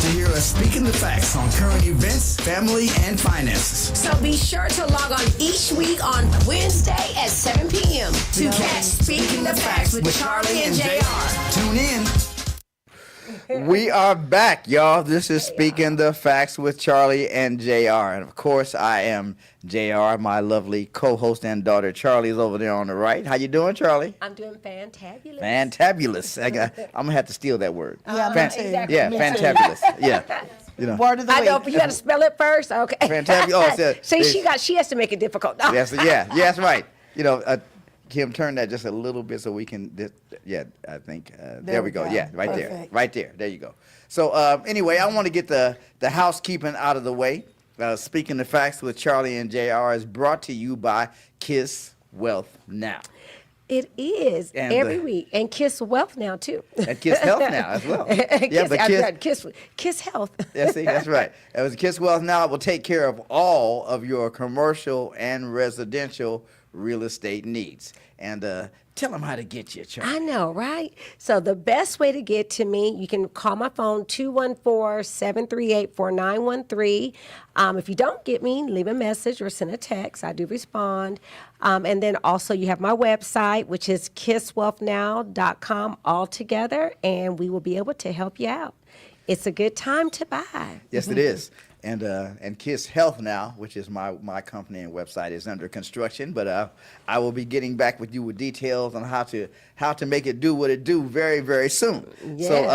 hear us speaking the facts on current events, family, and finances. So be sure to log on each week on Wednesday at 7 p.m. to catch Speaking the Facts with Charlie and JR. Tune in. We are back, y'all. This is Speaking the Facts with Charlie and JR. And of course, I am JR. My lovely co-host and daughter Charlie is over there on the right. How you doing, Charlie? I'm doing fantabulous. Fantabulous. I'm gonna have to steal that word. Yeah, exactly. Yeah, fantabulous. Yeah. You know. Word of the I week. know, but you got to spell it first. Okay. Fantabulous. Oh, she has to make it difficult. Yes, yeah, that's right. You know, Kim, turn that just a little bit so we can. I think there we go. Yeah, right Perfect. there, right there. There you go. So anyway, I want to get the housekeeping out of the way. Speaking the Facts with Charlie and JR is brought to you by Kiss Wealth Now. It is And every week, and Kiss Wealth Now too. And Kiss Health Now as well. Kiss Health. Yeah, see, that's right. It was Kiss Wealth Now will take care of all of your commercial and residential real estate needs. And tell them how to get you, Charlie. I know, right? So the best way to get to me, you can call my phone, 214-738-4913. If you don't get me, leave a message or send a text. I do respond. And then also you have my website, which is kisswealthnow.com altogether, and we will be able to help you out. It's a good time to buy. Yes, it is. And Kiss Health Now, which is my company and website, is under construction. But I will be getting back with you with details on how to make it do what it do very, very soon. Yes. So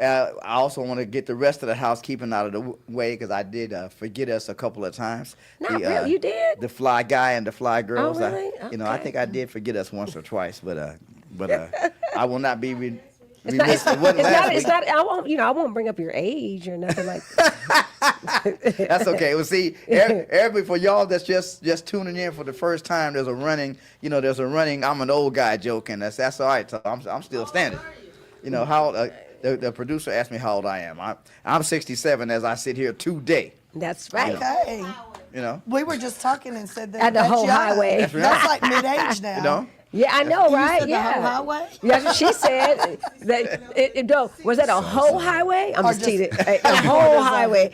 I also want to get the rest of the housekeeping out of the way because I did forget us a couple of times. Not really, you did? The Fly Guy and the Fly Girls. Oh, really? I Okay. think I did forget us once or twice, but I will not be. Remiss. It wasn't last week. I won't bring up your age or nothing like that. That's okay. Well, see, for y'all that's just tuning in for the first time, there's a running I'm an old guy joke, and that's all right. So I'm still standing. You know how the producer asked me how old I am. I'm 67 as I sit here today. That's right. Okay. You know. We were just talking and said that. At the that's whole young. highway. That's right. That's like mid-age now. You know. Yeah, I know, You right? said Yeah. the whole highway? That's what she said. Was that a whole highway? I'm Or just just- teasing. A whole highway.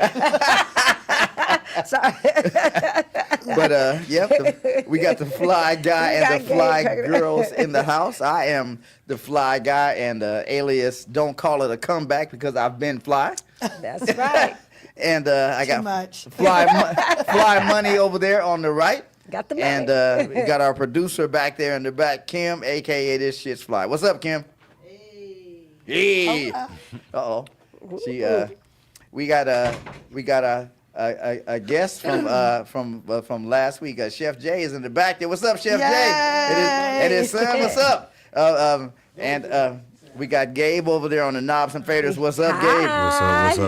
Sorry. But we got the Fly Guy and the Fly Okay. Girls in the house. I am the Fly Guy and alias don't call it a comeback because I've been fly. That's right. And I got much. Fly Money over there on the right. Got the money. And we got our producer back there in the back, Kim, a.k.a. This Shit's Fly. What's up, Kim? Hey. Uh-oh. We got a guest from last week. Chef Jay is in the back there. What's up, Chef Jay? And his son. What's up? We got Gabe over there on the knobs and faders. What's up, Gabe?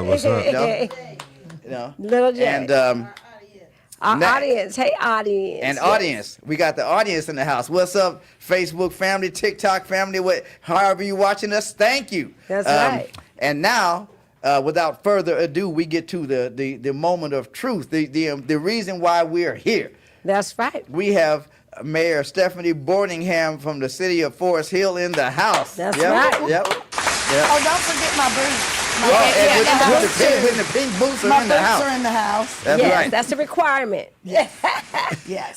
What's up? You know. Little Jay. And Our Now- audience. Hey, audience. And Yes. audience, we got the audience in the house. What's up, Facebook family, TikTok family, however you watching us, thank you. That's right. And now, without further ado, we get to the moment of truth, the reason why we're here. That's right. We have Mayor Stephanie Bordingham from the city of Forest Hill in the house. That's Yep, right. Yep. Oh, don't forget my boots. With the pink boots are My in the boots house. are in the house. That's Yes, right. that's a requirement. Yes.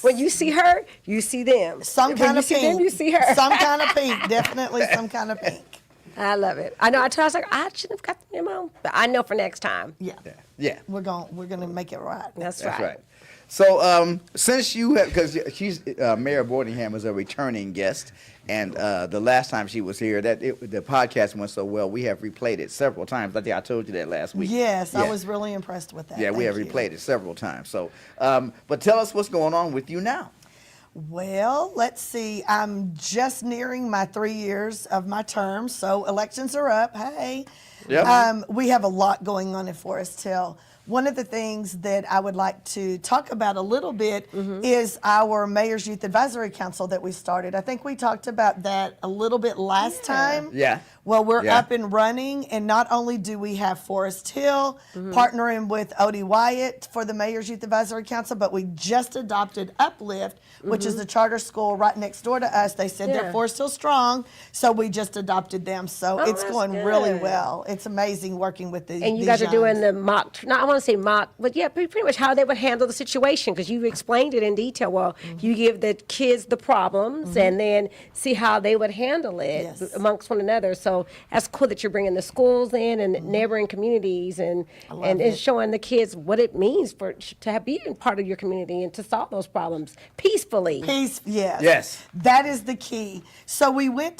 When you see her, you see them. Some When kind you of see pink. them, you see her. Some kind of pink. Definitely some kind of pink. I love it. I know. I was like, I shouldn't have got the memo, but I know for next time. Yeah. Yeah. We're gonna make it right. That's That's right. right. So since you have, because she's Mayor Bordingham is a returning guest, and the last time she was here, the podcast went so well, we have replayed it several times. I think I told you that last week. Yes, I Yeah. was really impressed with that. Yeah, we have Thank you. replayed it several times. So, but tell us what's going on with you now. Well, let's see. I'm just nearing my 3 years of my term, so elections are up. Hey. Yep. We have a lot going on in Forest Hill. one of the things that I would like to talk about a little bit is our Mayor's Youth Advisory Council that we started. I think we talked about that a little bit last time. Yeah. Well, we're Yeah. up and running, and not only do we have Forest Hill partnering with Odie Wyatt for the Mayor's Youth Advisory Council, but we just adopted Uplift, which is the charter school right next door to us. They said Yeah. they're Forest Hill strong, so we just adopted them. So it's that's going really good. well. It's amazing working with And you these guys are doing youngs. the mock, not I want to say mock, but yeah, pretty much how they would handle the situation because you explained it in detail. Well, you give the kids the problems and then see how they would handle it Yes. amongst one another. So that's cool that you're bringing the schools in and neighboring communities and it's showing the kids what it means for to have be part of your community and to solve those problems peacefully. Peace, yes. Yes. That is the key. So I went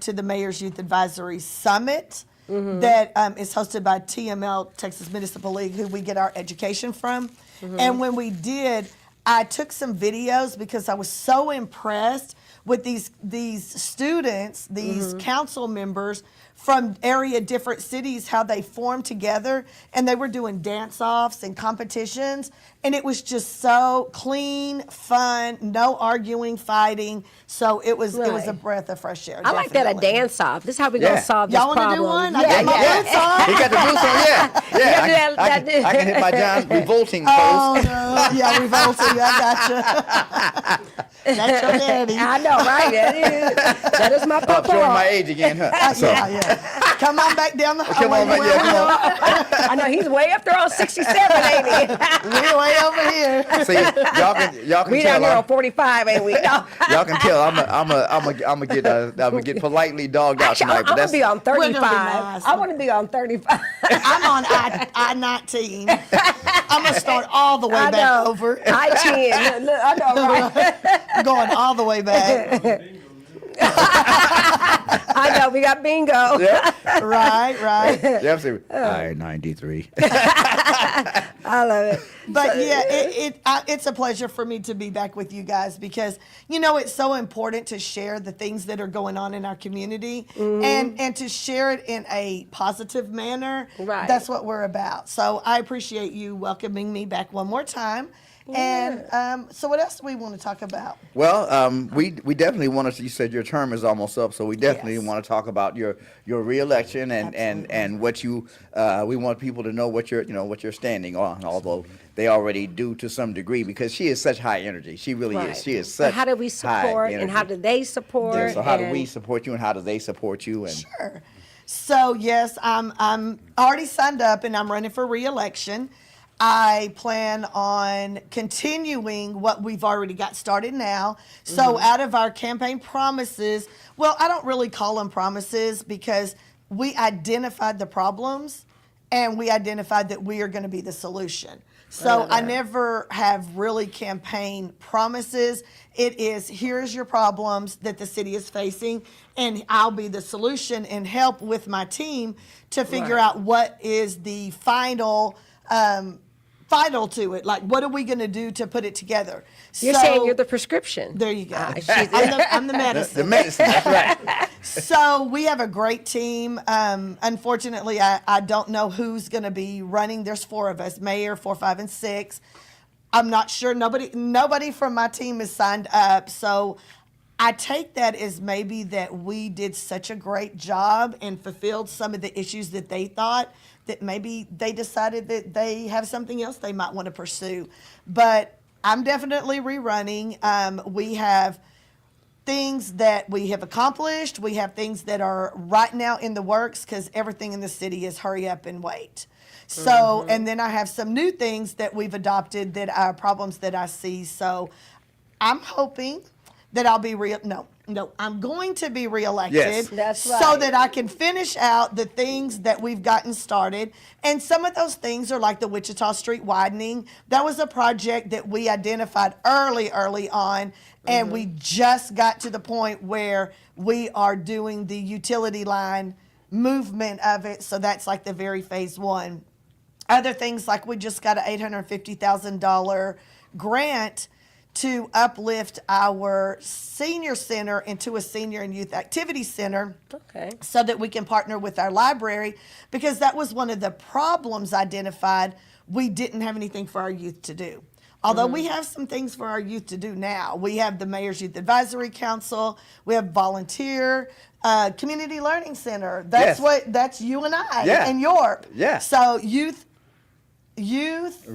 to the Mayor's Youth Advisory Summit that is hosted by TML, Texas Municipal League, who we get our education from. And when we did, I took some videos because I was so impressed with these students, these council members from different cities, how they formed together, and they were doing dance-offs and competitions, and it was just so clean, fun, no arguing, fighting. So it was a Right. breath of fresh air. I like that, a definitely. dance-off. This is how we're Yeah. going to solve this Y'all problem. want to do one? I Yeah, got my yeah. boots on. He got the boots on, yeah. Yeah, Yeah, I can hit my John revolting pose. Oh, no. Yeah, revolting. I gotcha. That's your daddy. I know, right? That is my I'm papa. showing my age again, huh? So, Yeah. Come on back down the come hallway. on, man, yeah, come on. I know he's way up there on 67, ain't he? We're way over here. See, y'all can We tell. down here on 45, ain't we? No. Y'all can tell. I'm gonna get politely dogged out Actually, tonight. I'm But going to be on We're gonna be 35. nice. I want to be on 35. I'm on I-19. I'm going to start all the way I back know. over. I-10. Look, I know, right? Going all the way back. I know. We got bingo. yeah, Right. yeah, I'm saying I-93. I love it. But yeah, it's a pleasure for me to be back with you guys because, it's so important to share the things that are going on in our community and to share it in a positive manner. Right. That's what we're about. So I appreciate you welcoming me back one more time. And so what else do we want to talk about? Well, we definitely want to. You said your term is almost up, so we definitely Yes. want to talk about your reelection and what you. We want people to know what you're standing on. Although they already do to some degree because she is such high energy. She really Right. is. She is But such. how do we high support and energy. how do they support? Yeah, so how do and- we support you and how do they support you? And Sure. So yes, I'm already signed up and I'm running for re-election. I plan on continuing what we've already got started now. So out of our campaign promises, well, I don't really call them promises because we identified the problems and we identified that we are going to be the solution. So I never have really campaign promises. It is, here's your problems that the city is facing, and I'll be the solution and help with my team to figure Right. out what is the final to it. Like, what are we going to do to put it together? You're So- saying you're the prescription. There you go. She's- I'm the medicine. the medicine. That's right. So we have a great team. Unfortunately, I don't know who's going to be running. There's 4 of us, Mayor, 4, 5, and 6. I'm not sure. Nobody from my team is signed up. So I take that as maybe that we did such a great job and fulfilled some of the issues that they thought that maybe they decided that they have something else they might want to pursue. But I'm definitely rerunning. We have things that we have accomplished. We have things that are right now in the works because everything in the city is hurry up and wait. So, and then I have some new things that we've adopted that are problems that I see. So I'm hoping that I'll be I'm going to be reelected. Yes. That's So right. that I can finish out the things that we've gotten started. And some of those things are like the Wichita Street widening. That was a project that we identified early on. And we just got to the point where we are doing the utility line movement of it. So that's like the very phase 1. Other things like we just got an $850,000 grant to uplift our senior center into a senior and youth activity center. Okay. So that we can partner with our library, because that was one of the problems identified. We didn't have anything for our youth to do. Although we have some things for our youth to do now. We have the Mayor's Youth Advisory Council. We have volunteer, community learning center. That's Yes. that's you and I Yeah. and Yorp. Yeah. So youth Youth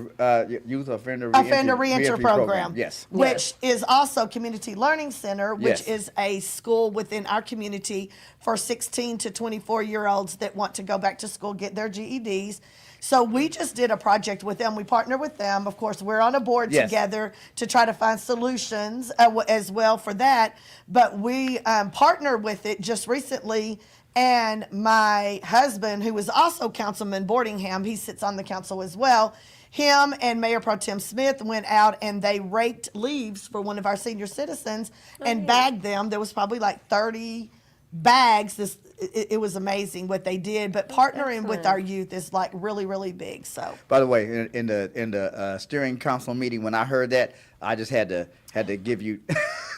offender reentry program. Yes. Which is also Community Learning Center, which Yes. is a school within our community for 16 to 24-year-olds that want to go back to school, get their GEDs. So we just did a project with them. We partner with them. Of course, we're on a board Yes. together to try to find solutions as well for that. But we partnered with it just recently. And my husband, who is also Councilman Boardingham, he sits on the council as well. Him and Mayor Pro Tem Smith went out and they raked leaves for one of our senior citizens and bagged them. There was probably like 30 bags. It was amazing what they did. But partnering with our youth is like really, really big. So. By the way, in the steering council meeting, when I heard that, I just had to give you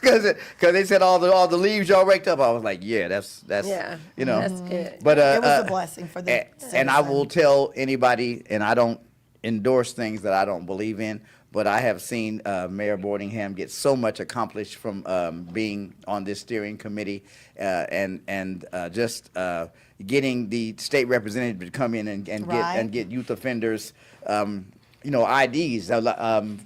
because they said all the leaves y'all raked up. I was like, yeah, that's Yeah, you know. that's good. But It was a blessing for the and I citizen. will tell anybody, and I don't endorse things that I don't believe in, but I have seen Mayor Boardingham get so much accomplished from being on this steering committee and just getting the state representative to come in and Right. get youth offenders. IDs.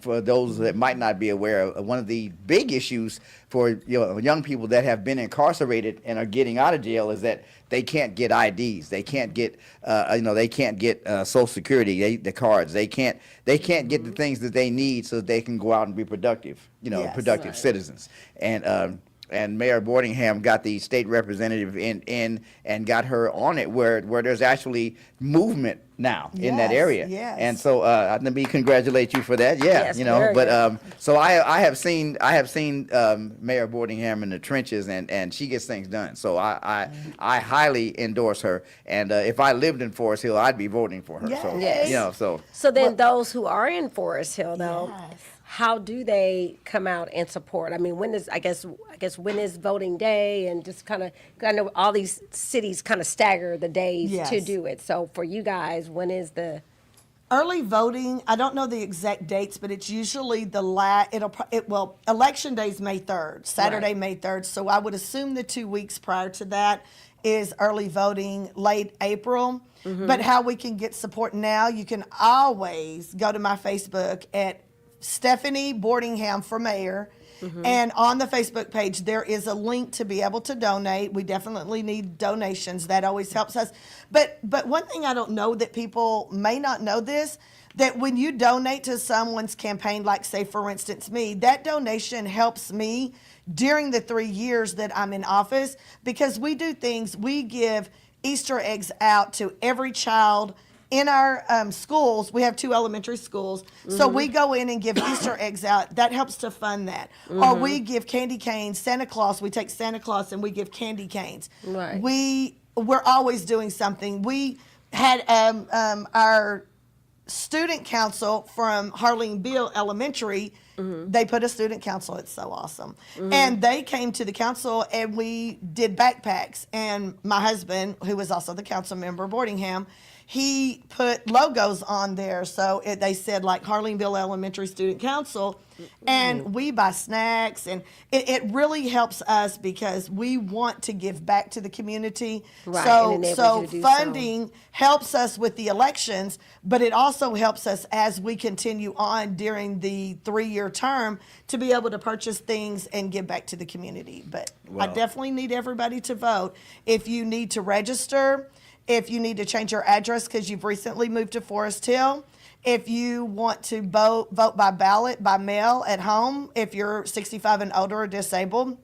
For those that might not be aware, one of the big issues for young people that have been incarcerated and are getting out of jail is that they can't get IDs. They can't get, they can't get Social Security, the cards. They can't get the things that they need so that they can go out and be productive, Yes. productive citizens. And Mayor Boardingham got the state representative in and got her on it where there's actually movement now in that Yes, area. yes. And so let me congratulate you for that. Yeah, Yes, very but good. so I have seen Mayor Boardingham in the trenches and she gets things done. So I highly endorse her. And if I lived in Forest Hill, I'd be voting for her. So Yes. So then those who are in Forest Hill, though, Yes. how do they come out and support? I mean, when is, I guess when is voting day, and just kind of, I know all these cities kind of stagger the days to Yes. do it. So for you guys, when is the? Early voting, I don't know the exact dates, but it's usually election day is May 3rd, Saturday, Right. May 3rd. So I would assume the 2 weeks prior to that is early voting, late April. But how we can get support now, you can always go to my Facebook at Stephanie Boardingham for mayor. And on the Facebook page, there is a link to be able to donate. We definitely need donations. That always helps us. But one thing I don't know that people may not know this, that when you donate to someone's campaign, like say for instance me, that donation helps me during the 3 years that I'm in office, because we do things, we give Easter eggs out to every child in our schools. We have 2 elementary schools. So we go in and give Easter eggs out. That helps to fund that. Or we give candy canes, Santa Claus. We take Santa Claus and we give candy canes. Right. We're always doing something. We had our student council from Harleen Beale Elementary. They put a student council. It's so awesome. And they came to the council and we did backpacks. And my husband, who was also the council member, Boardingham, he put logos on there. So they said like Harleen Beale Elementary Student Council. And we buy snacks. And it really helps us because we want to give back to the community. Right, So, and enables so you to do funding helps us with the elections, but it also helps us as we continue on during the 3-year term to be able to purchase things and give back to the community. But I Wow. definitely need everybody to vote. If you need to register, if you need to change your address because you've recently moved to Forest Hill, if you want to vote by ballot, by mail at home, if you're 65 and older or disabled,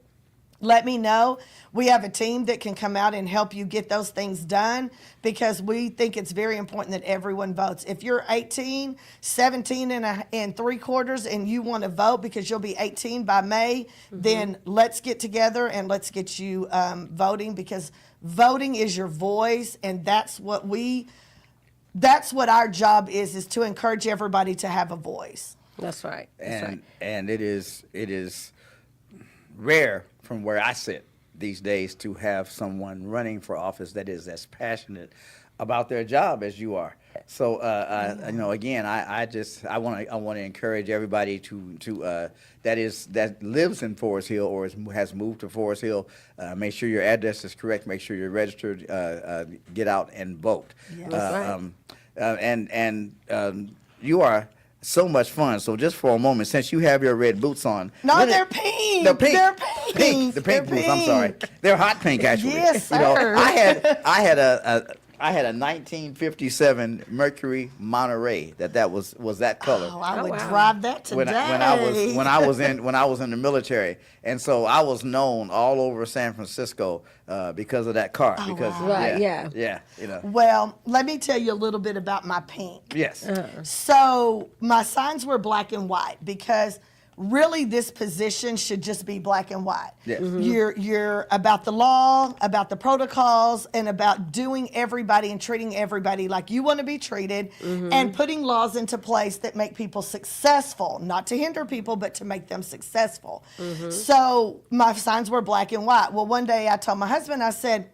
let me know. We have a team that can come out and help you get those things done because we think it's very important that everyone votes. If you're 18, 17 and 3/4 and you want to vote because you'll be 18 by May, then let's get together and let's get you voting, because voting is your voice, and that's what our job is to encourage everybody to have a voice. That's right. That's right. And it is rare from where I sit these days to have someone running for office that is as passionate about their job as you are. So again, I want to encourage everybody that lives in Forest Hill or has moved to Forest Hill. Make sure your address is correct. Make sure you're registered. Get out and vote. Yes. You are so much fun. So just for a moment, since you have your red boots on, No, they're pink. The pink. They're pink. The pink They're boots. I'm sorry. pink. They're hot pink, actually. Yes, You know, sir. I had a 1957 Mercury Monterey that was that color. Oh, I would wow. drive that today. when I was in the military, and so I was known all over San Francisco because of that car. Because wow. Right, yeah. you know. Well, let me tell you a little bit about my pink. Yes. So my signs were black and white because really this position should just be black and white. Yes. You're about the law, about the protocols, and about doing everybody and treating everybody like you want to be treated, and putting laws into place that make people successful, not to hinder people, but to make them successful. So my signs were black and white. Well, one day I told my husband, I said,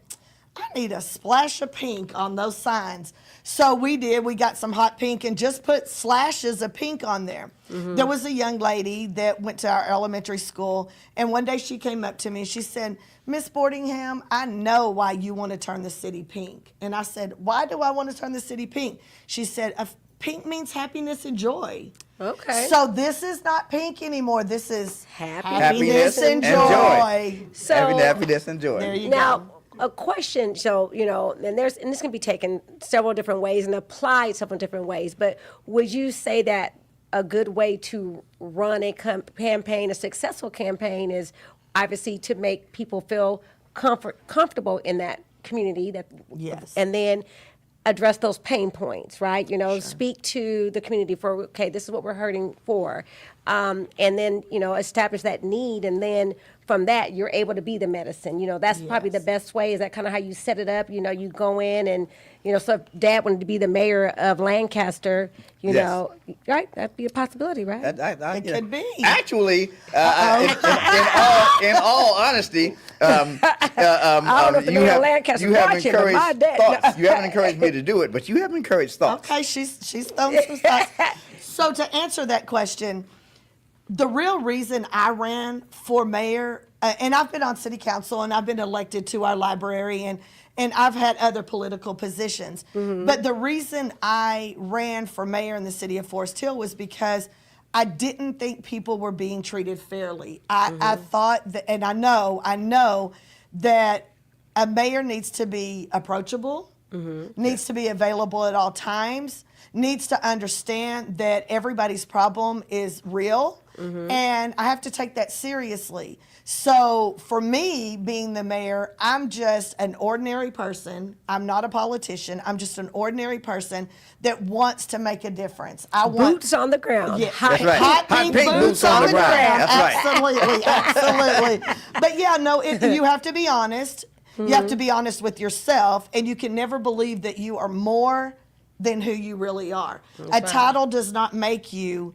I need a splash of pink on those signs. So we did. We got some hot pink and just put slashes of pink on there. There was a young lady that went to our elementary school, and one day she came up to me and she said, Miss Boardingham, I know why you want to turn the city pink. And I said, why do I want to turn the city pink? She said, pink means happiness and joy. Okay. So this is not pink anymore. This is Happiness and and joy. So Happiness and joy. There you now, go. a question. So and this can be taken several different ways and applied several different ways. But would you say that a good way to run a campaign, a successful campaign, is obviously to make people feel comfortable in that community, Yes. and then address those pain points, right? Speak to the community for, okay, this is what we're hurting for. And then, establish that need. And then from that, you're able to be the medicine. That's probably the best way. Is that kind of how you set it up? You go in and, so if Dad wanted to be the mayor of Lancaster, Yes. right? That'd be a possibility, right? It could be. Actually, in all honesty, I don't know if the mayor of Lancaster you have watching, but encouraged my dad- thoughts. You haven't encouraged me to do it, but you have encouraged thoughts. Okay, she's throwing some stuff. So to answer that question, the real reason I ran for mayor, and I've been on city council and I've been elected to our library and I've had other political positions. But the reason I ran for mayor in the city of Forest Hill was because I didn't think people were being treated fairly. I thought that, and I know that a mayor needs to be approachable, needs to be available at all times, needs to understand that everybody's problem is real, and I have to take that seriously. So for me, being the mayor, I'm just an ordinary person. I'm not a politician. I'm just an ordinary person that wants to make a difference. I want Boots on the ground. yeah, That's right. hot pink boots on the ground. That's right. Absolutely, absolutely. But yeah, no, you have to be honest. You have to be honest with yourself, and you can never believe that you are more than who you really are. A title does not make you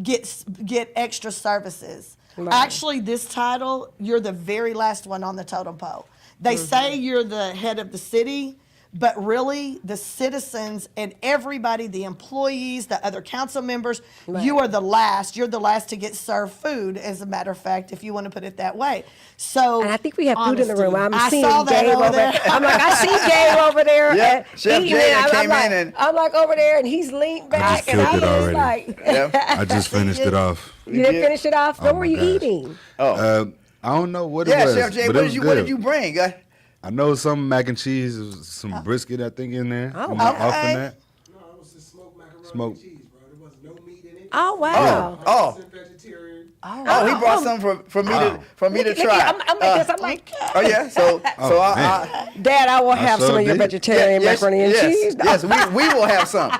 get extra services. Right. Actually, this title, you're the very last one on the totem pole. They say you're the head of the city, but really the citizens and everybody, the employees, the other council members, you are the last. You're the last to get served food, as a matter of fact, if you want to put it that way. So And I think we have food in the room. I'm I seeing saw that Dave over over there. there. I'm like, I see Dave over there. Yeah, Chef eating Jay it. I'm came like, in and- I'm like over there, and he's leaned back, and killed I'm it just already. like, Yeah. I just finished it off. you didn't did? finish it off. What Oh, were my you gosh. eating? I don't know what Yeah, it was. Chef Jay, but what it was did good. you bring? I know some mac and cheese, some brisket, I think, in there. Oh, I'm not okay. off in that. No, it was just smoked macaroni Smoked. and cheese, bro. There was no meat in it. Oh wow. Oh, 100% vegetarian. oh, he brought some for me to Look at- try. I'm like this. I'm like, Oh yeah, so man. Dad, I will have sure some of your did. vegetarian macaroni and yes, cheese. Yes, we will have some.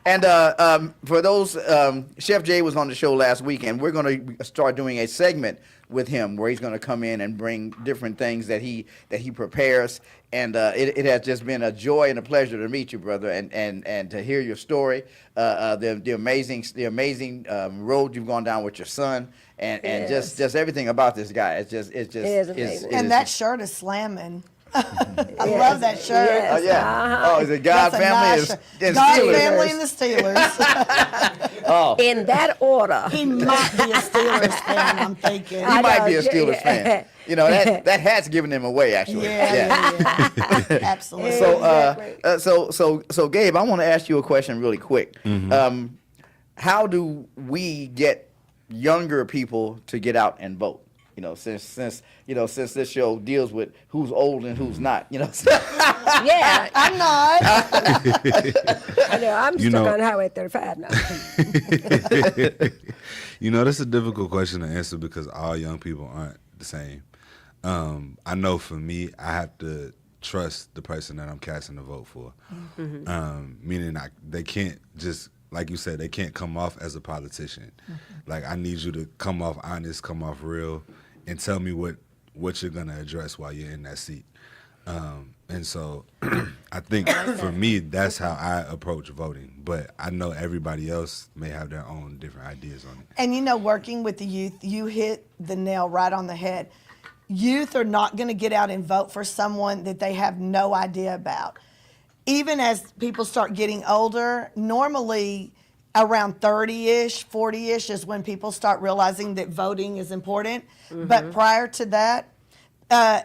And for those, Chef Jay was on the show last week, and we're going to start doing a segment with him where he's going to come in and bring different things that he prepares. And it has just been a joy and a pleasure to meet you, brother, and to hear your story, the amazing road you've gone down with your son, and just everything about this guy. It is amazing. And that shirt is slamming. I love that shirt. Yes. Oh yeah. Oh, is it God, That's a family, nice shirt. and God, Steelers? family, and the Steelers. Oh, In that order. He might be a Steelers fan, I'm thinking. he I might know, be a Steelers yeah. fan. You know, that hat's giving him away, actually. Yeah. Absolutely. So Gabe, I want to ask you a question really quick. How do we get younger people to get out and vote? You know, since this show deals with who's old and who's not. You know. Yeah, I'm not. I know. I'm You stuck know- on Highway 35 now. You know, that's a difficult question to answer because all young people aren't the same. I know for me, I have to trust the person that I'm casting the vote for. Meaning they can't just, like you said, they can't come off as a politician. Like, I need you to come off honest, come off real, and tell me what you're gonna address while you're in that seat. And so I think for me, that's how I approach voting. But I know everybody else may have their own different ideas on it. And you know, working with the youth, you hit the nail right on the head. Youth are not going to get out and vote for someone that they have no idea about. Even as people start getting older, normally around 30-ish, 40-ish is when people start realizing that voting is important. But prior to that,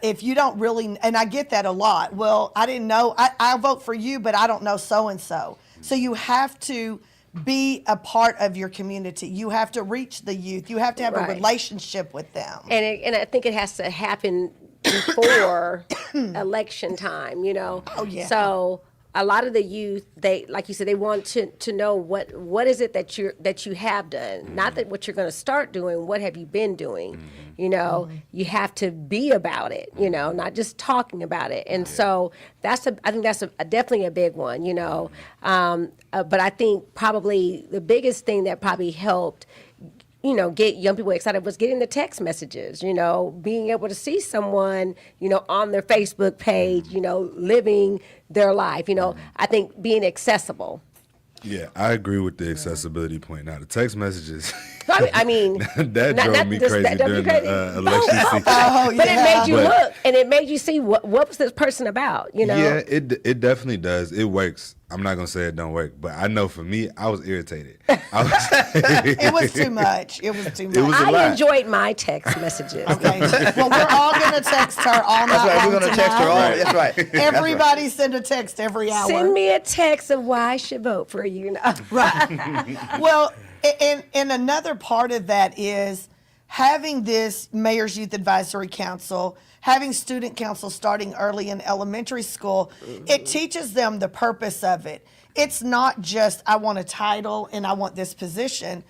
if you don't really, and I get that a lot, well, I didn't know, I'll vote for you, but I don't know so-and-so. So you have to be a part of your community. You have to reach the youth. You have to have a Right. relationship with them. And I think it has to happen before election time, you know? Oh, yeah. So a lot of the youth, they, like you said, they want to know what is it that you have done, not that what you're going to start doing. What have you been doing? You know, you have to be about it. You know, not just talking about it. And so I think that's definitely a big one. You know, but I think probably the biggest thing that probably helped, you know, get young people excited was getting the text messages, you know, being able to see someone, you know, on their Facebook page, you know, living their life, you know, I think being accessible. Yeah, I agree with the accessibility point. Now, the text messages, I mean, that not- drove not me this- crazy that drove you during crazy? the election season. Oh, but it made you But- look, and it made you see what was this person about, you know? Yeah, it definitely does. It works. I'm not gonna say it don't work, but I know for me, I was irritated. It was too much. It was too much. It was a I lot. enjoyed my text messages. Okay. Well, we're all going to text her all night That's right. long We're gonna text her all. tonight. That's right. That's right. Everybody send a text every hour. Send me a text of why I should vote for you. Know? Well, and another part of that is having this Mayor's Youth Advisory Council, having student council starting early in elementary school, it teaches them the purpose of it. It's not just, I want a title and I want this position.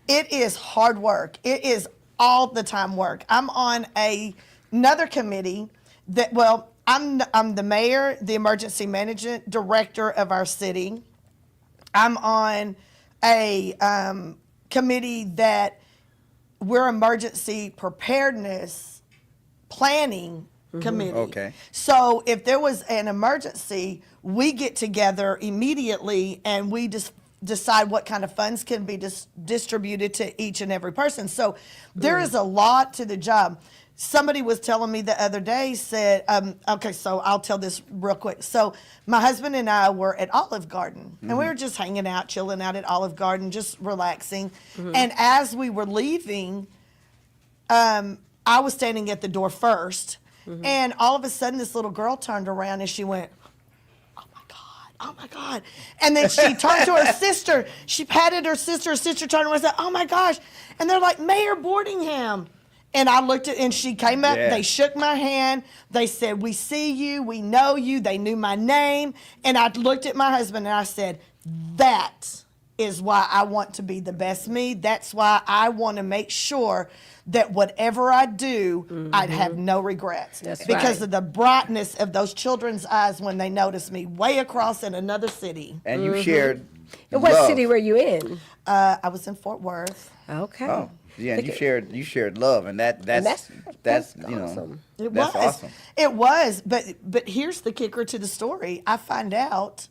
It is hard work. It is all the time work. I'm on another committee that, well, I'm the mayor, the emergency management director of our city. I'm on a committee that we're emergency preparedness planning committee. Okay. So if there was an emergency, we get together immediately and we just decide what kind of funds can be distributed to each and every person. So there is a lot to the job. Somebody was telling me the other day, said, okay, so I'll tell this real quick. So my husband and I were at Olive Garden, and we were just hanging out, chilling out at Olive Garden, just relaxing. And as we were leaving, I was standing at the door first, and all of a sudden this little girl turned around and she went, oh my God. And then she turned to her sister. She patted her sister turned around and said, oh my gosh. And they're like, Mayor Boardingham. And I looked at, and she came up, Yeah. they shook my hand. They said, we see you, we know you. They knew my name. And I looked at my husband and I said, that is why I want to be the best me. That's why I want to make sure that whatever I do, I'd have no regrets. That's because right. of the brightness of those children's eyes when they notice me way across in another city. And you shared And what love. city were you in? I was in Fort Worth. Okay. Oh, yeah, and Look you shared love, and that's that's you know awesome. It that's was. awesome. It was. But here's the kicker to the story. I find out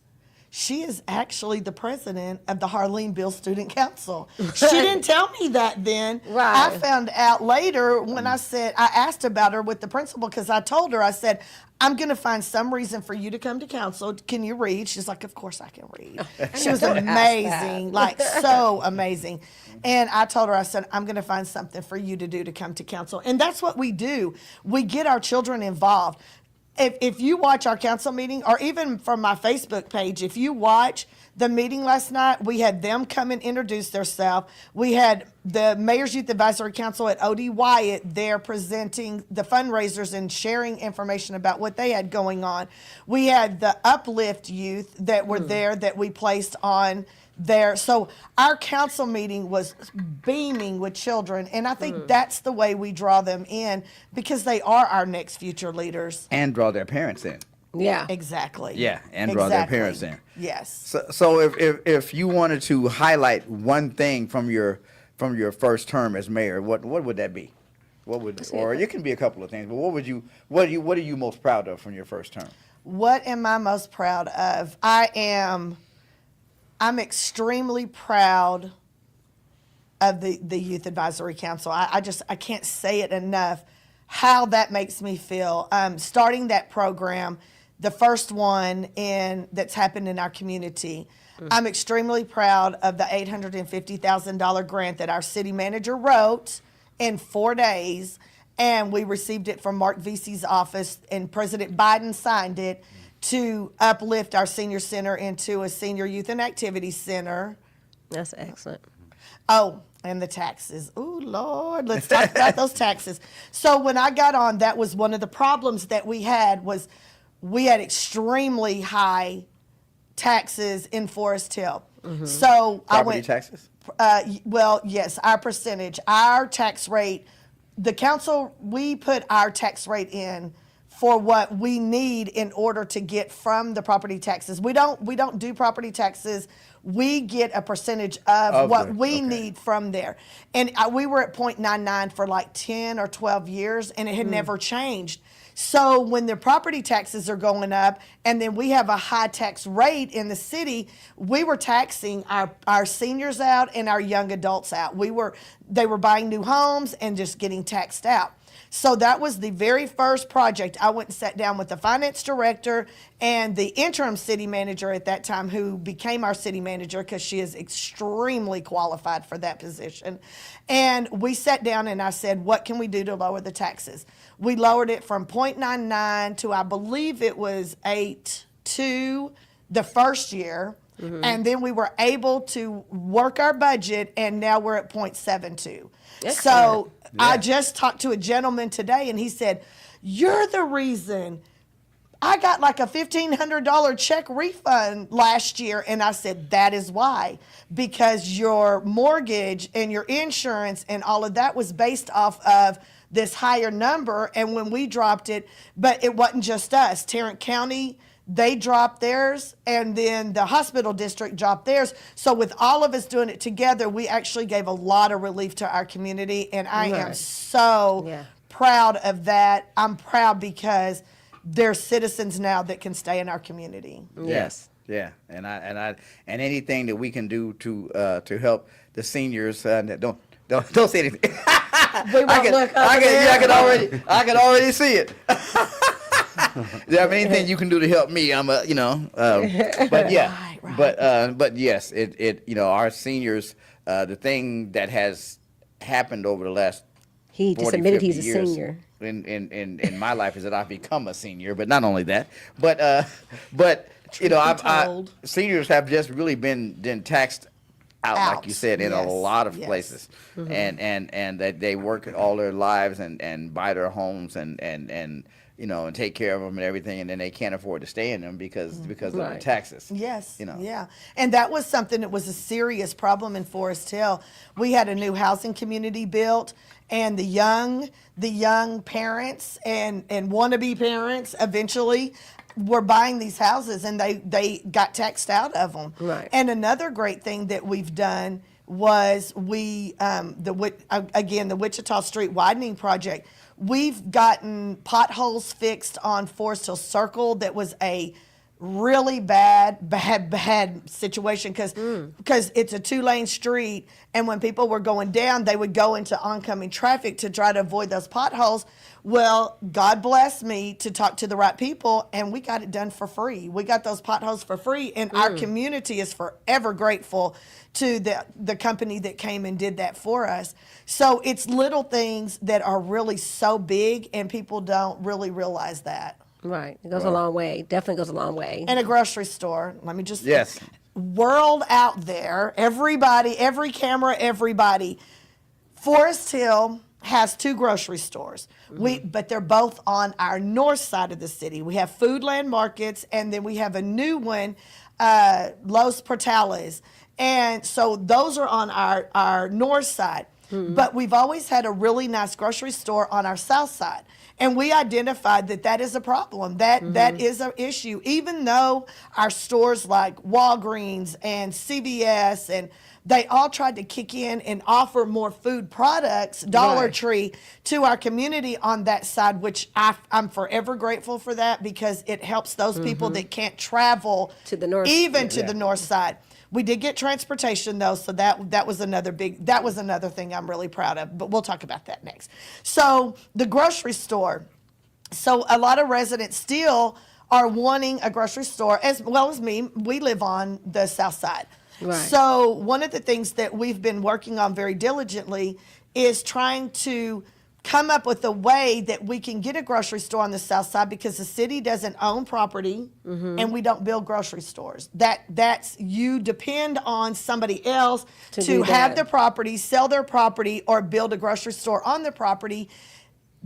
she is actually the president of the Harleneville Student Council. She didn't tell me that then. Right. I found out later when I asked about her with the principal because I told her, I said, I'm going to find some reason for you to come to council. Can you read? She's like, of course I can read. She was amazing, like so amazing. And I told her, I said, I'm going to find something for you to do to come to council. And that's what we do. We get our children involved. If you watch our council meeting, or even from my Facebook page, if you watch the meeting last night, we had them come and introduce themselves. We had the Mayor's Youth Advisory Council at O.D. Wyatt there presenting the fundraisers and sharing information about what they had going on. We had the Uplift youth that were there that we placed on there. So our council meeting was beaming with children, and I think that's the way we draw them in because they are our next future leaders. And draw their parents in. Yeah. Exactly. Yeah, and draw their parents in. Yes. So if you wanted to highlight one thing from your first term as mayor, what would that be? What would, or it can be a couple of things, but what are you most proud of from your first term? What am I most proud of? I'm extremely proud of the Youth Advisory Council. I can't say it enough how that makes me feel. Starting that program, the first one that's happened in our community. I'm extremely proud of the $850,000 grant that our city manager wrote in 4 days, and we received it from Mark Vesey's office, and President Biden signed it to uplift our senior center into a senior youth and activity center. That's excellent. Oh, and the taxes. Oh, Lord, let's talk about those taxes. So when I got on, that was one of the problems that we had was we had extremely high taxes in Forest Hill. So I Property went. taxes? Well, yes, our percentage, our tax rate, the council, we put our tax rate in for what we need in order to get from the property taxes. We don't do property taxes. We get a percentage of what we need from there. And we were at 0.99 for like 10 or 12 years, and it had never changed. So when the property taxes are going up and then we have a high tax rate in the city, we were taxing our seniors out and our young adults out. They were buying new homes and just getting taxed out. So that was the very first project. I went and sat down with the finance director and the interim city manager at that time, who became our city manager because she is extremely qualified for that position. And we sat down and I said, what can we do to lower the taxes? We lowered it from 0.99 to, I believe it was 8.2 the first year. And then we were able to work our budget, and now we're at 0.72. So I just talked to a gentleman today, and he said, you're the reason I got like a $1,500 check refund last year. And I said, that is why, because your mortgage and your insurance and all of that was based off of this higher number. And when we dropped it, but it wasn't just us, Tarrant County, they dropped theirs, and then the hospital district dropped theirs. So with all of us doing it together, we actually gave a lot of relief to our community, and I am so proud of that. I'm proud because there's citizens now that can stay in our community. Yes. Yeah, and anything that we can do to help the seniors. Don't say anything. We won't look over I can already see it. Yeah, anything you can do to help me, but yeah, Right. but yes, our seniors, the thing that has happened over the last He just 40, admitted 50 he's a years senior. in my life is that I've become a senior, but not only that, but told. seniors have just really been taxed out, like you said, in a Yes, lot of yes. places, and that they work all their lives and buy their homes and you know, and take care of them and everything, and then they can't afford to stay in them because of the Right. taxes. Yes. You know. Yeah. And that was something that was a serious problem in Forest Hill. We had a new housing community built, and the young parents and wannabe parents eventually were buying these houses, and they got taxed out of them. Right. And another great thing that we've done was the Wichita Street widening project. We've gotten potholes fixed on Forest Hill Circle that was a really bad situation because it's a 2-lane street, and when people were going down, they would go into oncoming traffic to try to avoid those potholes. Well, God bless me to talk to the right people, and we got it done for free. We got those potholes for free, and our community is forever grateful to the company that came and did that for us. So it's little things that are really so big, and people don't really realize that. Right. It goes a long way. Definitely goes a long way. And a grocery store, let me just Yes. world out there, everybody, every camera, everybody. Forest Hill has 2 grocery stores. But they're both on our north side of the city. We have Foodland Markets, and then we have a new one, Los Portales. And so those are on our north side. But we've always had a really nice grocery store on our south side. And we identified that is a problem. That is an issue. Even though our stores like Walgreens and CVS, and they all tried to kick in and offer more food products, Dollar Right. Tree, to our community on that side, which I'm forever grateful for that, because it helps those people that can't travel To the north. even to the north side. We did get transportation though, so that was another thing I'm really proud of, but we'll talk about that next. So the grocery store. So a lot of residents still are wanting a grocery store, as well as me. We live on the south side. Right. So one of the things that we've been working on very diligently is trying to come up with a way that we can get a grocery store on the south side, because the city doesn't own property and we don't build grocery stores. That's you depend on somebody else To to do have that. the property, sell their property, or build a grocery store on the property.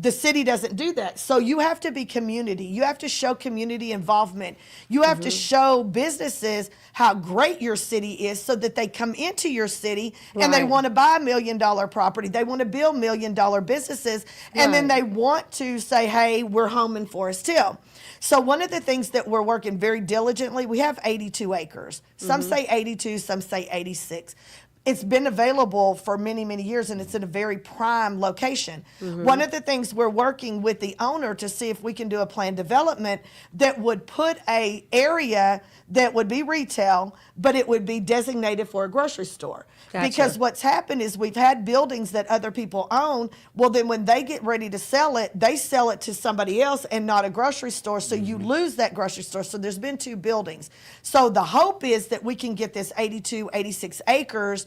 The city doesn't do that. So you have to be community. You have to show community involvement. You have to show businesses how great your city is, so that they come into your city and they Right. want to buy $1 million property. They want to build $1 million businesses. And then Right. they want to say, hey, we're home in Forest Hill. So one of the things that we're working very diligently, we have 82 acres. Some say 82, some say 86. It's been available for many, many years, and it's in a very prime location. One of the things we're working with the owner to see if we can do a planned development that would put a area that would be retail, but it would be designated for a grocery store. Gotcha. Because what's happened is we've had buildings that other people own. Well, then when they get ready to sell it, they sell it to somebody else and not a grocery store. So you lose that grocery store. So there's been 2 buildings. So the hope is that we can get this 82, 86 acres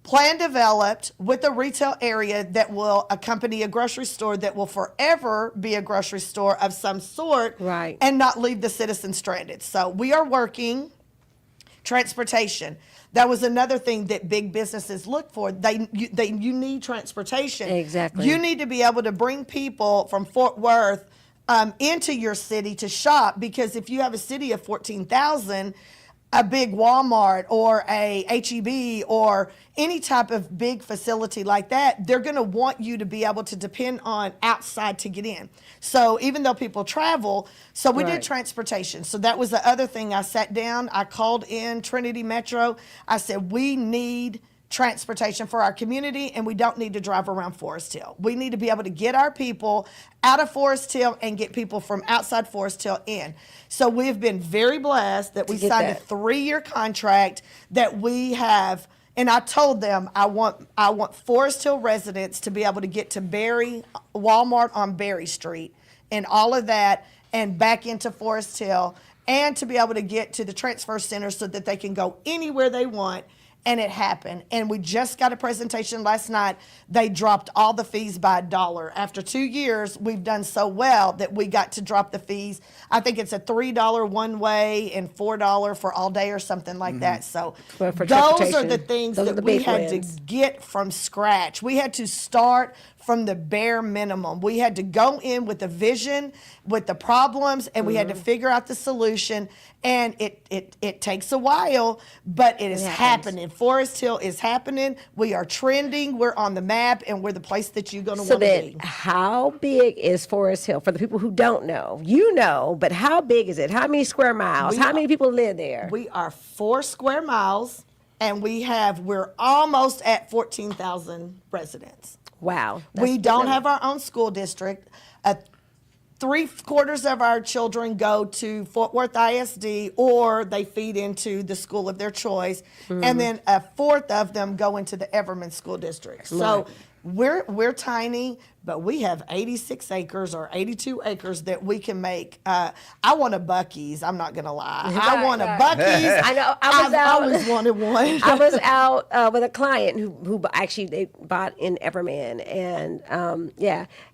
plan developed with a retail area that will accompany a grocery store that will forever be a grocery store of some sort, Right. and not leave the citizens stranded. So we are working. Transportation. That was another thing that big businesses look for. You need transportation. Exactly. You need to be able to bring people from Fort Worth into your city to shop, because if you have a city of 14,000, a big Walmart or a HEB or any type of big facility like that, they're going to want you to be able to depend on outside to get in. So even though people travel, so we did Right. transportation. So that was the other thing. I sat down, I called in Trinity Metro. I said, we need transportation for our community, and we don't need to drive around Forest Hill. We need to be able to get our people out of Forest Hill and get people from outside Forest Hill in. So we've been very blessed that we get signed that. a 3-year contract that we have. And I told them I want Forest Hill residents to be able to get to Berry, Walmart on Berry Street and all of that, and back into Forest Hill, and to be able to get to the transfer center so that they can go anywhere they want and it happened. And we just got a presentation last night. They dropped all the fees by $1. After 2 years, we've done so well that we got to drop the fees. I think it's a $3 one way and $4 for all day or something like that. So For those are transportation. the things Those are that the we big had wins. to get from scratch. We had to start from the bare minimum. We had to go in with a vision, with the problems, and we had to figure out the solution. And it takes a while, but it is happens. happening. Forest Hill is happening. We are trending. We're on the map, and we're the place that you're going to So want to then, be. how big is Forest Hill? For the people who don't know, you know, but how big is it? How many square miles? How many people live there? We are 4 square miles, and we're almost at 14,000 residents. Wow. We don't have our own school district. 3/4 of our children go to Fort Worth ISD, or they feed into the school of their choice, and then 1/4 of them go into the Everman School District. So we're tiny, but we have 86 acres or 82 acres that we can make. I want a Buc-ee's. I'm not gonna lie. I Right, want a right. Buc-ee's. I know. I was I've out. always wanted one. I was out with a client who actually they bought in Everman, and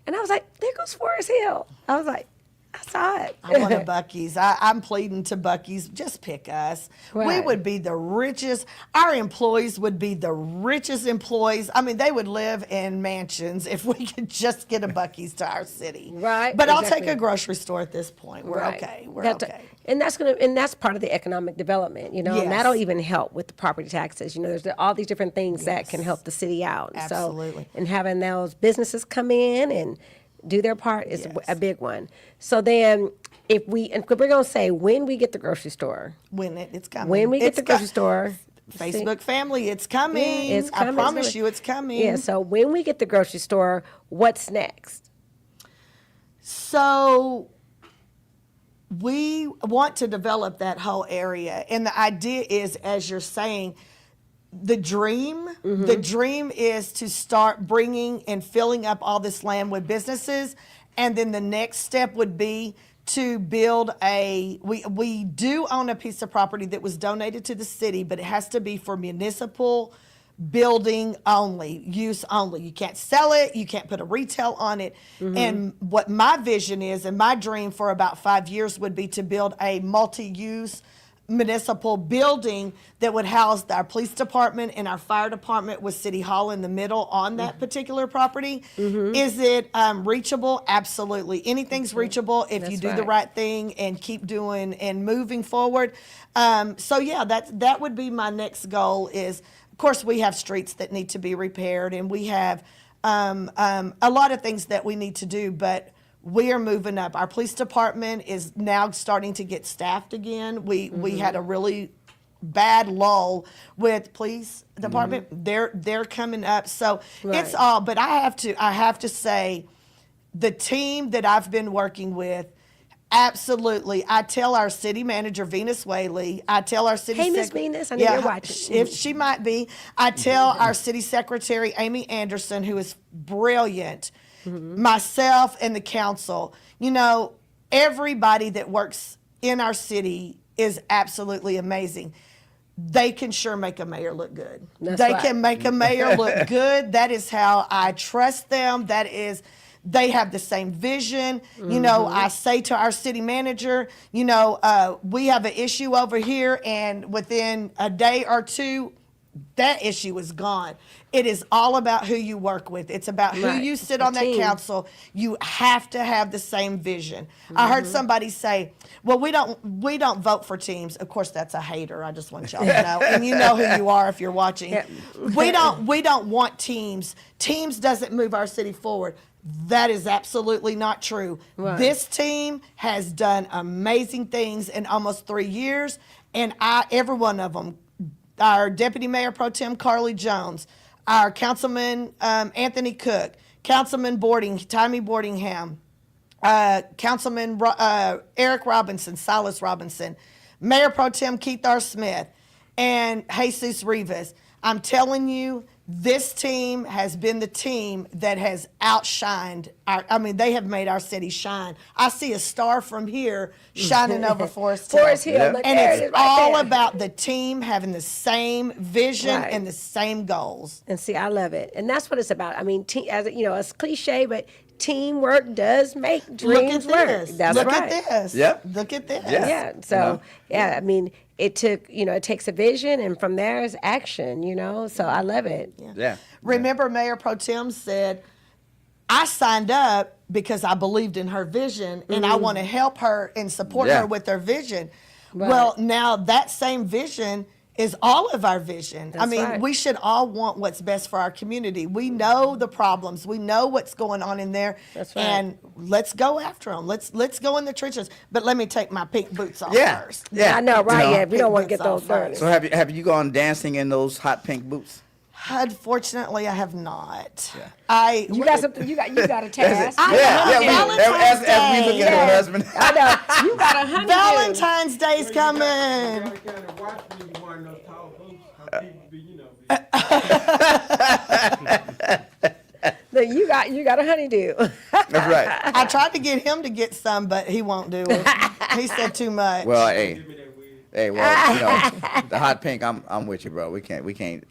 and I was like, "There goes Forest Hill." I was like, "I saw it." I want a Buc-ee's. I'm pleading to Buc-ee's, just pick us. We Right. would be the richest. Our employees would be the richest employees. I mean, they would live in mansions if we could just get a Buc-ee's to our city. Right, But I'll exactly. take a grocery store at this point. We're Right. okay. We're That- okay. And that's part of the economic development, and Yes. that'll even help with the property taxes. There's all these different things that can help the city out. Absolutely. So, and having those businesses come in and do their part is Yes. a big one. So then, and we're gonna say when we get the grocery store, It's coming. when we get It's the grocery store, Facebook family, it's coming. it's coming. I promise you, it's coming. Yeah. So when we get the grocery store, what's next? So we want to develop that whole area. And the idea is, as you're saying, the dream is to start bringing and filling up all this land with businesses. And then the next step would be to build we do own a piece of property that was donated to the city, but it has to be for municipal building only, use only. You can't sell it, you can't put a retail on it. And what my vision is, and my dream for about 5 years would be to build a multi-use municipal building that would house our police department and our fire department with City Hall in the middle on that particular property. Is it reachable? Absolutely. Anything's reachable if you That's do the right. right thing and keep doing and moving forward. So yeah, that would be my next goal is, of course, we have streets that need to be repaired, and we have a lot of things that we need to do, but we are moving up. Our police department is now starting to get staffed again. We had a really bad lull with police department. They're coming up. So it's all, but I have to say, the team that I've been working with, absolutely. I tell our city manager, Venus Whaley, I tell our city Hey, Miss secretary. Venus, I know you're watching. If she might be. I tell our city secretary, Amy Anderson, who is brilliant, myself and the council, everybody that works in our city is absolutely amazing. They can sure make a mayor look good. That's They right. can make a mayor look good. That is how I trust them. They have the same vision. I say to our city manager, we have an issue over here, and within a day or two, that issue is gone. It is all about who you work with. It's about who Right. you It's sit the on that team. council. You have to have the same vision. I heard somebody say, "Well, we don't vote for teams." Of course, that's a hater. I just want y'all to know, and you know who you are if you're watching. We don't want teams. Teams doesn't move our city forward. That is absolutely not true. Right. This team has done amazing things in almost 3 years, and every one of them. Our Deputy Mayor Pro Tem Carly Jones, our Councilman Anthony Cook, Councilman Tommy Boardingham, Councilman Eric Robinson, Silas Robinson, Mayor Pro Tem Keith R. Smith, and Jesus Rivas. I'm telling you, this team has been the team that has outshined they have made our city shine. I see a star from here shining over Forest Hill. Forest Hill, Yeah. look And there it's it is right all there. about the team having the same vision Right. and the same goals. And see, I love it, and that's what it's about. I mean, as you know, it's cliche, but teamwork does make dreams Look at work. this. That's Look right. at this. Yep. Look at this. Yeah. Yeah. So I mean, it takes a vision, and from there is action. So I love it. Yeah. Remember, Mayor Pro Tem said, I signed up because I believed in her vision and I want to help her and support Yeah. her with her vision. Right. Well, now that same vision is all of our vision. I That's mean, right. we should all want what's best for our community. We know the problems. We know what's going on in there. That's right. And let's go after them. Let's go in the trenches. But let me take my pink boots off Yeah. first. Yeah. I know, right? You know. Yeah, we don't want to Pink get boots those off dirty. first. So have you gone dancing in those hot pink boots? Unfortunately, I have not. You got something. You got a task. Yeah. Valentine's As we look at her Day. husband. I know. You got a honeydew. Valentine's Day's coming. You gotta kind of watch when you wearing those tall boots. How people be, Look, you got a honeydew. That's right. I tried to get him to get some, but he won't do it. He said too much. Well, hey, give me that wig. the hot pink. I'm with you, bro. We can't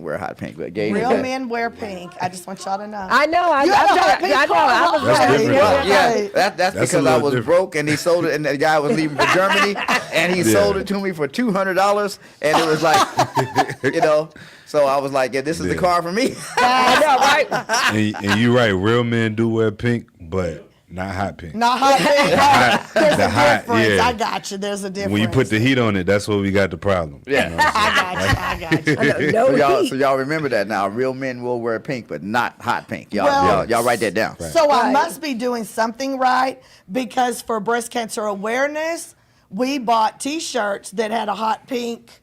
wear hot pink. But gay Real men wear pink. I just want y'all to know. I know. You have a hot pink I know. I was That's right. different. Well, yeah, Right. that's That's a because I little was different. broke and he sold it, and the guy was leaving for Germany, and he sold it to me for $200, and it was like, so I was like, yeah, this is the Yeah. car for me. I know, right? And you're right. Real men do wear pink, but not hot pink. Not hot pink. There's The a hot, difference. yeah. I got you. There's a difference. When you put the heat on it, that's where we got the problem. Yeah. You know what I'm saying? I got you. I know. So No y'all, heat. so y'all remember that now. Real men will wear pink, but not hot pink. Y'all, Well, y'all write that down. So I Right. must be doing something right because for breast cancer awareness, we bought T-shirts that had a hot pink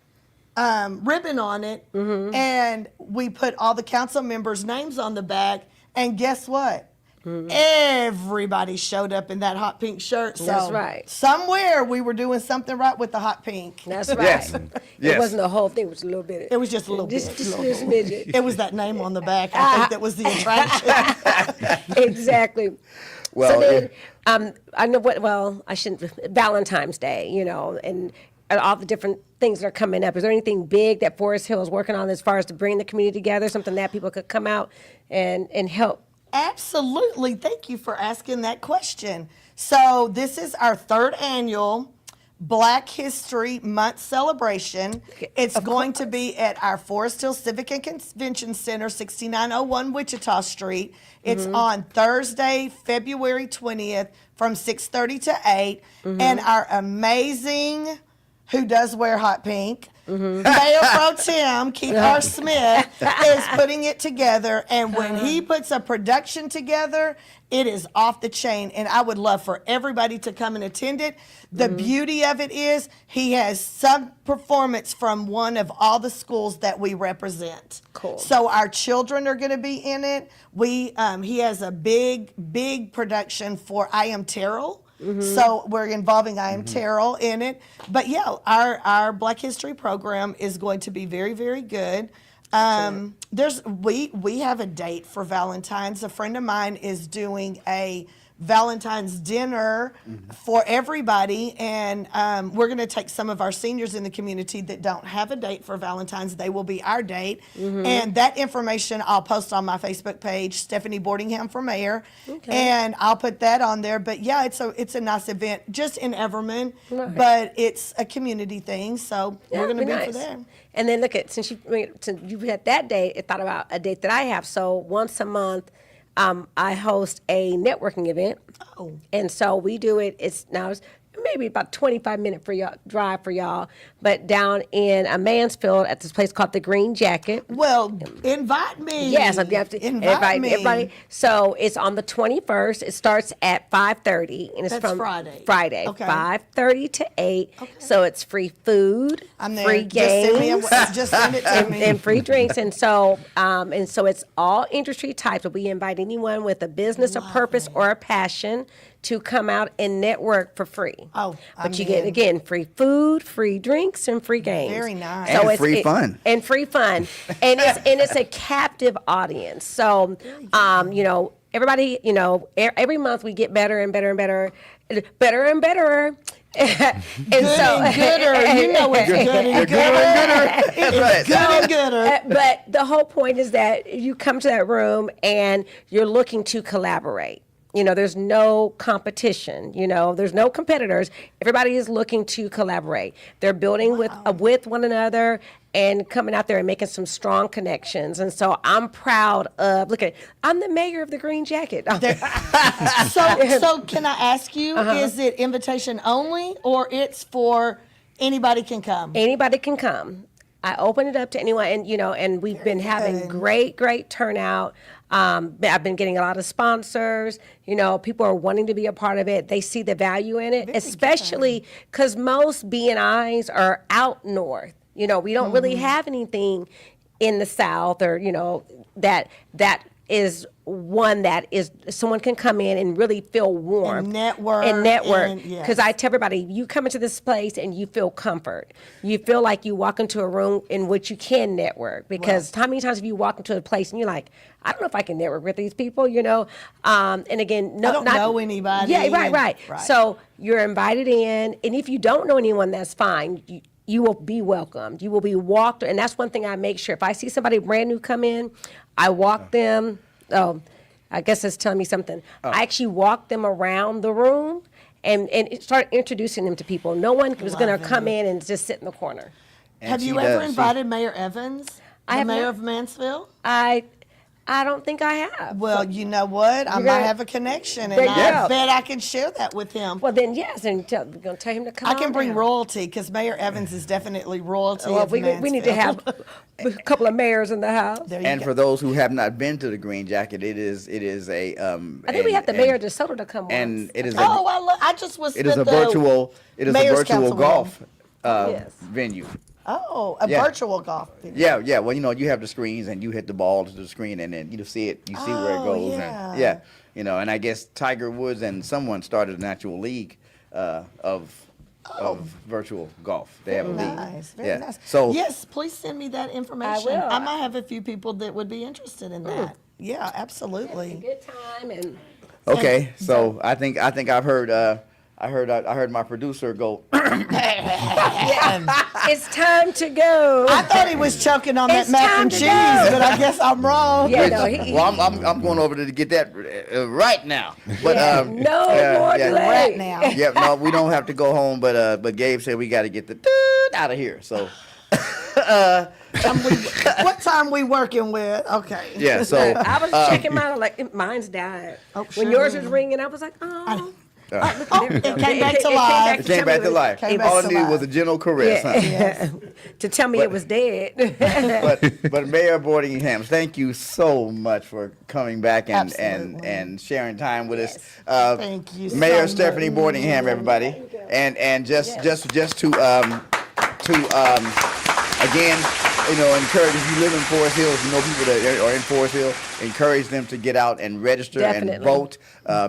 ribbon on it, Mm-hmm. and we put all the council members' names on the back. And guess what? Everybody showed up in that hot pink shirt. So That's right. somewhere we were doing something right with the hot pink. That's right. Yes. It Yes. wasn't the whole thing. It was a little bit. It was just a little Just bit. just a little smidget. It was that name on the back. I think that was the attraction. Exactly. Well, so then, I know what. Well, I shouldn't. Valentine's Day, and all the different things that are coming up. Is there anything big that Forest Hill is working on as far as to bring the community together? Something that people could come out and help. Absolutely. Thank you for asking that question. So, this is our third annual Black History Month celebration. It's going to be at our Forest Hill Civic and Convention Center, 6901 Wichita Street. It's on Thursday, February 20th from 6:30 to 8. And our amazing, who does wear hot pink, Mayor Pro Tem Keith R. Smith is putting it together, and when he puts a production together, it is off the chain, and I would love for everybody to come and attend it. The beauty of it is he has some performance from one of all the schools that we represent. Cool. So our children are going to be in it. He has a big production for I Am Terrell. So we're involving I Am Terrell in it. But yeah, our Black History program is going to be very, very good. We have a date for Valentine's. A friend of mine is doing a Valentine's dinner for everybody, and we're going to take some of our seniors in the community that don't have a date for Valentine's. They will be our date, and that information I'll post on my Facebook page, Stephanie Boardingham for Mayor, and I'll put that on there. But yeah, it's a nice event just in Everman, but it's a community thing, so we're going to be for there. And then look at since you had that date, I thought about a date that I have. So once a month, I host a networking event. Oh. And so we do it. It's maybe about 25-minute drive for y'all, but down in Mansfield at this place called the Green Jacket. Well, invite me. Yes, I'm going to invite me. everybody. So it's on the 21st. It starts at 5:30, and it's That's from Friday. Friday, Okay. 5:30 to 8. So it's free food, I'm there. free games. Just send it to me. and free drinks, and so it's all industry types. But we invite anyone with a business, a purpose, or a passion to come out and network for free. Oh, but you I'm get in. again free food, free drinks, and free games. Very nice. And free fun. And free fun, and it's a captive audience. So, you know, everybody, you know, every month we get better and better and better, better and better. And Good and gooder. You know it's good and gooder. That's right. Good and gooder. But the whole point is that you come to that room and you're looking to collaborate. You know, there's no competition. You know, there's no competitors. Everybody is looking to collaborate. They're building with one another and coming out there and making some strong connections. And so I'm proud of. Look at, I'm the mayor of the Green Jacket. So can I ask you, Uh-huh. is it invitation only, or it's for anybody can come? Anybody can come. I open it up to anyone, and you know, and we've been having great turnout. I've been getting a lot of sponsors. You know, people are wanting to be a part of it. They see the value in it, especially because most BNIs are out north. You know, we don't really have anything in the South, or you know, that is one that is someone can come in and really feel warm And network, and- yes. because I tell everybody, you come into this place and you feel comfort. You feel like you walk into a room in which you can network, because how many times have you walked into a place and you're like, I don't know if I can network with these people, you know? And again, I don't know anybody, Yeah, right. right. So you're invited in, and if you don't know anyone, that's fine. You will be welcomed. You will be walked, and that's one thing I make sure. If I see somebody brand new come in, I walk them. Oh, I guess it's telling me something. I actually walk them around the room and start introducing them to people. No one was going to come in and just sit in the corner. And Have she you ever does- she- invited Mayor Evans, I the have mayor not. of Mansfield? I don't think I have. Well, you know what? I You're might gonna- have a connection, There and you I go. bet I can share that with him. Well, then yes, and we're going to tell him to come I can on bring down. royalty, because Mayor Evans is definitely royalty Well, of we need to have Mansfield. a couple of mayors in the house. There you And go. for those who have not been to the Green Jacket, it is a. I think we have the mayor of DeSoto to come And once. it is Oh, I just was. it is a with the virtual Mayor's virtual Councilwoman. golf Yes. venue. Oh, a Yeah. virtual golf. Yeah. Well, you know, you have the screens and you hit the ball to the screen and then you see it, you see where it Oh, goes. yeah. And yeah, you know, and I guess Tiger Woods and someone started an actual league of virtual golf. They have a league. Nice, very yeah. nice. So yes, please send me that information. will. I might have a few people that would be interested in that. Yeah, absolutely. Good time and. okay, so I think I've heard I heard my producer go. It's time to go. I thought he was choking on that It's mac time and to cheese, go. but I guess I'm wrong. Yeah, Which- no, he- well, I'm going over to get that right now. But No more delay. Right now. Yep, no, we don't have to go home, but Gabe said we got to get the out of here. So What time we working with? Okay. yeah, so I was checking mine, like, mine's died. Oh, When sure yours did. was ringing, I was like, oh. Oh, it came back to life. it came back to life. Came back All to it needed life. was a gentle caress. Huh? To tell me it was dead. But Mayor Boardingham, thank you so much for coming back and Absolutely. and sharing time with us. Thank you so Mayor much. Stephanie Boardingham, everybody, and just to again, you know, encourage, if you live in Forest Hills, you know people that are in Forest Hill, encourage them to get out and register and Definitely. vote,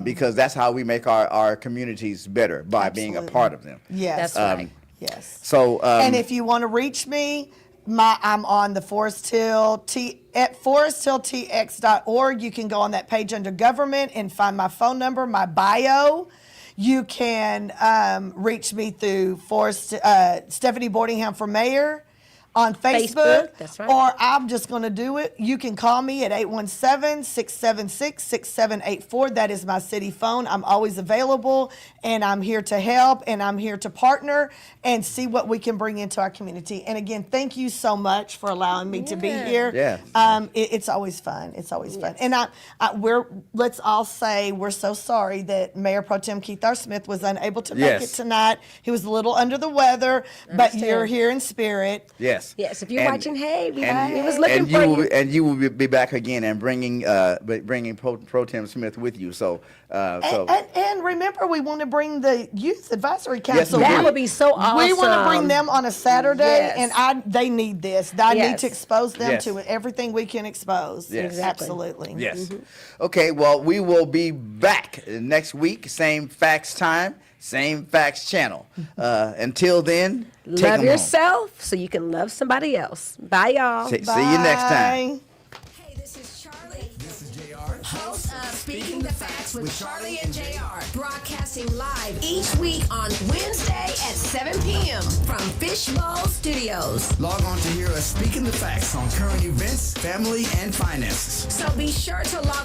because that's how we make our communities better, by being a Absolutely. part of them. Yes. That's right. Yes. So And if you want to reach me, I'm on the Forest Hill at foresthilltx.org. You can go on that page under government and find my phone number, my bio. You can reach me through Stephanie Boardingham for Mayor on Facebook. That's right. Or I'm just going to do it. You can call me at 817-676-6784. That is my city phone. I'm always available, and I'm here to help, and I'm here to partner and see what we can bring into our community. And again, thank you so much for allowing me to be here. Yeah. It's always fun. It's always fun. And let's all say we're so sorry that Mayor Pro Tem Keith R. Smith was unable to make Yes. it tonight. He was a little under the weather, but you're here in spirit. Yes. Yes. Yes, if you're And- watching, hey, we and, was looking and for you will you. and you will be back again and bringing Pro Tem Smith with you. So And remember, we want to bring the Youth Advisory Council. we That do. would be so awesome. We want to bring them on a Saturday, Yes. and they need this. I need Yes. to expose them Yes. to everything we can expose. Yes. Exactly. Absolutely. yes. Okay. Well, we will be back next week. Same facts time. Same facts channel. Until then, take 'em Love home. yourself so you can love somebody else. Bye, y'all. See you next time. Bye. Hey, this is Charlie, This is JR. host of Speaking the Facts with Charlie and JR, broadcasting live each week on Wednesday at 7 p.m. from Fishbowl Studios. Log on to hear us speaking the facts on current events, family, and finances. So be sure to log